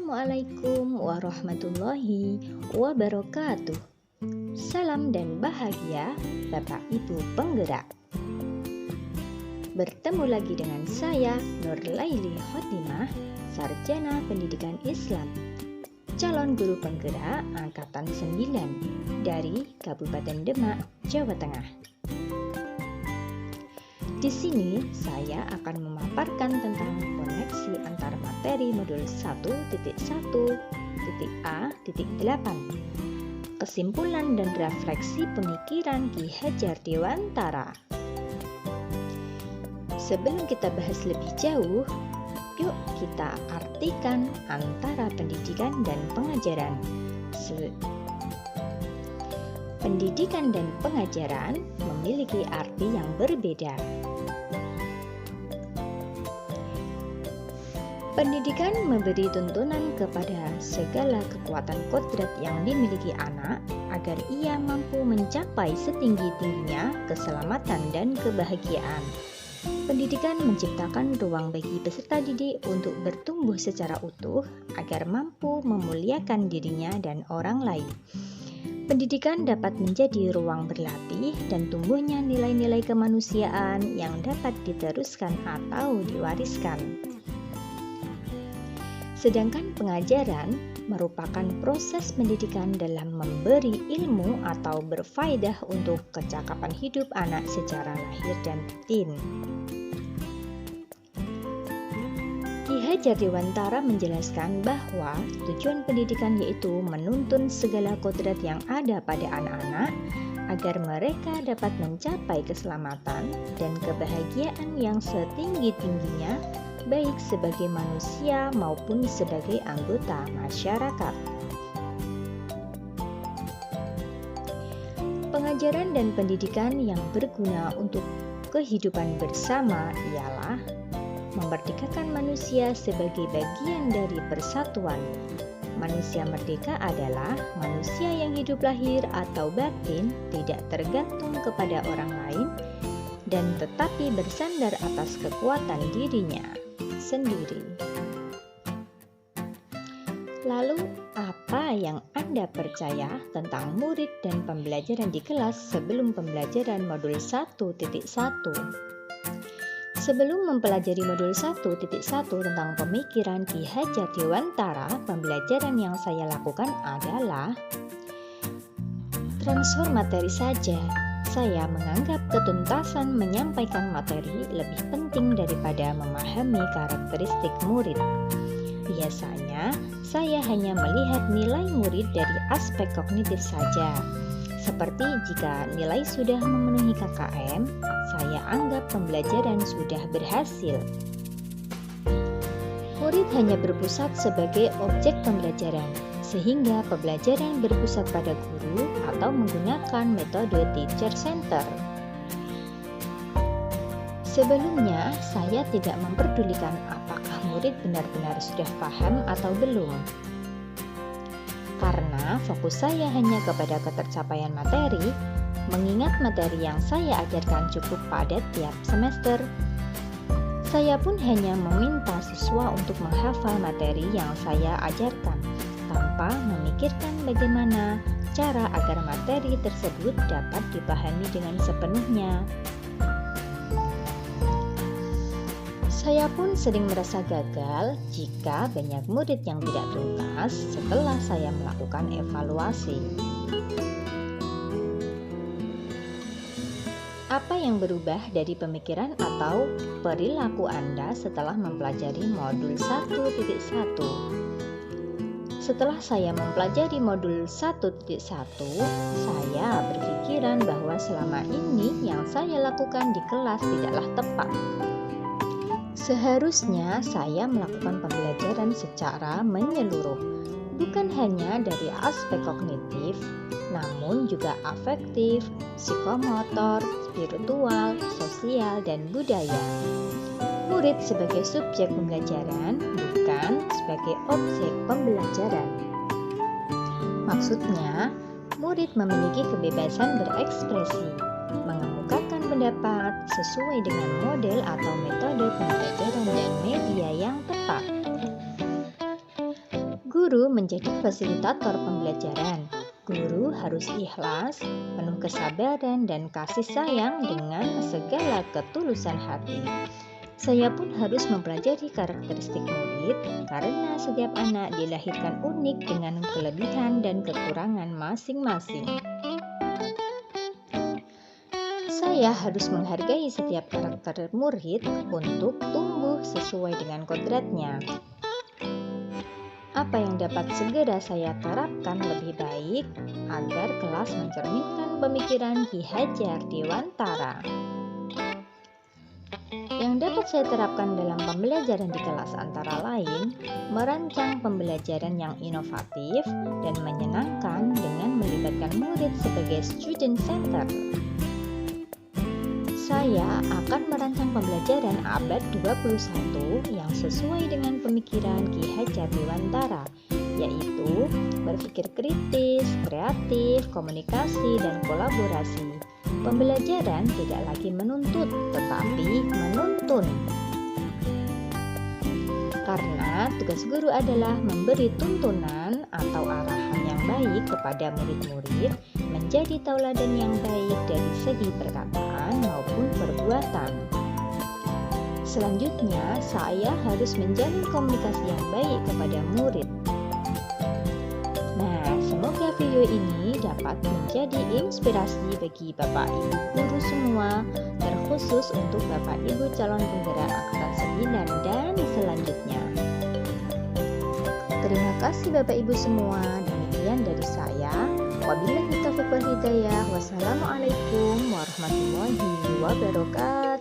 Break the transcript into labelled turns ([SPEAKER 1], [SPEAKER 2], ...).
[SPEAKER 1] Assalamualaikum warahmatullahi wabarakatuh. Salam dan bahagia Bapak Ibu penggerak. Bertemu lagi dengan saya Nurlaili Khotimah, Sarjana Pendidikan Islam, calon guru penggerak angkatan 9 dari Kabupaten Demak, Jawa Tengah. Di sini saya akan memaparkan tentang koneksi antara materi modul 1.1.A.8, kesimpulan dan refleksi pemikiran Ki Hajar Dewantara. Sebelum kita bahas lebih jauh, yuk kita artikan antara pendidikan dan pengajaran. Pendidikan dan pengajaran memiliki arti yang berbeda. Pendidikan memberi tuntunan kepada segala kekuatan kodrat yang dimiliki anak agar ia mampu mencapai setinggi-tingginya keselamatan dan kebahagiaan. Pendidikan menciptakan ruang bagi peserta didik untuk bertumbuh secara utuh agar mampu memuliakan dirinya dan orang lain. Pendidikan dapat menjadi ruang berlatih dan tumbuhnya nilai-nilai kemanusiaan yang dapat diteruskan atau diwariskan. Sedangkan pengajaran merupakan proses pendidikan dalam memberi ilmu atau berfaedah untuk kecakapan hidup anak secara lahir dan batin. Ki Hajar Dewantara menjelaskan bahwa tujuan pendidikan yaitu menuntun segala kodrat yang ada pada anak-anak agar mereka dapat mencapai keselamatan dan kebahagiaan yang setinggi-tingginya, baik sebagai manusia maupun sebagai anggota masyarakat. Pengajaran dan pendidikan yang berguna untuk kehidupan bersama ialah memerdekakan manusia sebagai bagian dari persatuan. Manusia merdeka adalah manusia yang hidup lahir atau batin tidak tergantung kepada orang lain dan tetapi bersandar atas kekuatan dirinya sendiri. Lalu, apa yang Anda percaya tentang murid dan pembelajaran di kelas sebelum pembelajaran modul 1.1? Sebelum mempelajari modul 1.1 tentang pemikiran Ki Hajar Dewantara, pembelajaran yang saya lakukan adalah transfer materi saja. Saya menganggap ketuntasan menyampaikan materi lebih penting daripada memahami karakteristik murid. Biasanya, saya hanya melihat nilai murid dari aspek kognitif saja. Seperti jika nilai sudah memenuhi KKM, saya anggap pembelajaran sudah berhasil. Murid hanya berpusat sebagai objek pembelajaran, sehingga pembelajaran berpusat pada guru atau menggunakan metode teacher center. Sebelumnya, saya tidak memperdulikan apakah murid benar-benar sudah paham atau belum. Karena fokus saya hanya kepada ketercapaian materi, mengingat materi yang saya ajarkan cukup padat tiap semester. Saya pun hanya meminta siswa untuk menghafal materi yang saya ajarkan, tanpa memikirkan bagaimana cara agar materi tersebut dapat dipahami dengan sepenuhnya. Saya pun sering merasa gagal jika banyak murid yang tidak tuntas setelah saya melakukan evaluasi. Apa yang berubah dari pemikiran atau perilaku Anda setelah mempelajari modul 1.1? Setelah saya mempelajari modul 1.1, saya berpikiran bahwa selama ini yang saya lakukan di kelas tidaklah tepat. Seharusnya saya melakukan pembelajaran secara menyeluruh, bukan hanya dari aspek kognitif, namun juga afektif, psikomotor, spiritual, sosial, dan budaya. Murid sebagai subjek pembelajaran, bukan sebagai objek pembelajaran. Maksudnya, murid memiliki kebebasan berekspresi, mengemukakan pendapat sesuai dengan model atau metode pembelajaran dan media yang tepat. Guru menjadi fasilitator pembelajaran. Guru harus ikhlas, penuh kesabaran dan kasih sayang dengan segala ketulusan hati. Saya pun harus mempelajari karakteristik murid karena setiap anak dilahirkan unik dengan kelebihan dan kekurangan masing-masing. Saya harus menghargai setiap karakter murid untuk tumbuh sesuai dengan kodratnya. Apa yang dapat segera saya terapkan lebih baik agar kelas mencerminkan pemikiran Ki Hajar Dewantara. Yang dapat saya terapkan dalam pembelajaran di kelas antara lain, merancang pembelajaran yang inovatif dan menyenangkan dengan melibatkan murid sebagai student center. Saya akan merancang pembelajaran abad 21 yang sesuai dengan pemikiran Ki Hajar Dewantara, yaitu berpikir kritis, kreatif, komunikasi, dan kolaborasi. Pembelajaran tidak lagi menuntut, tetapi menuntun. Karena tugas guru adalah memberi tuntunan atau arahan yang baik kepada murid-murid menjadi tauladan yang baik dari segi perkataan maupun perbuatan. Selanjutnya, saya harus menjalin komunikasi yang baik kepada murid. Nah, semoga video ini dapat menjadi inspirasi bagi Bapak Ibu guru semua, terkhusus untuk Bapak Ibu calon penggerak angkatan 9 dan selanjutnya. Terima kasih Bapak Ibu semua, demikian dari saya. Wabillahi taufiq wal hidayah. Wassalamualaikum warahmatullahi wabarakatuh.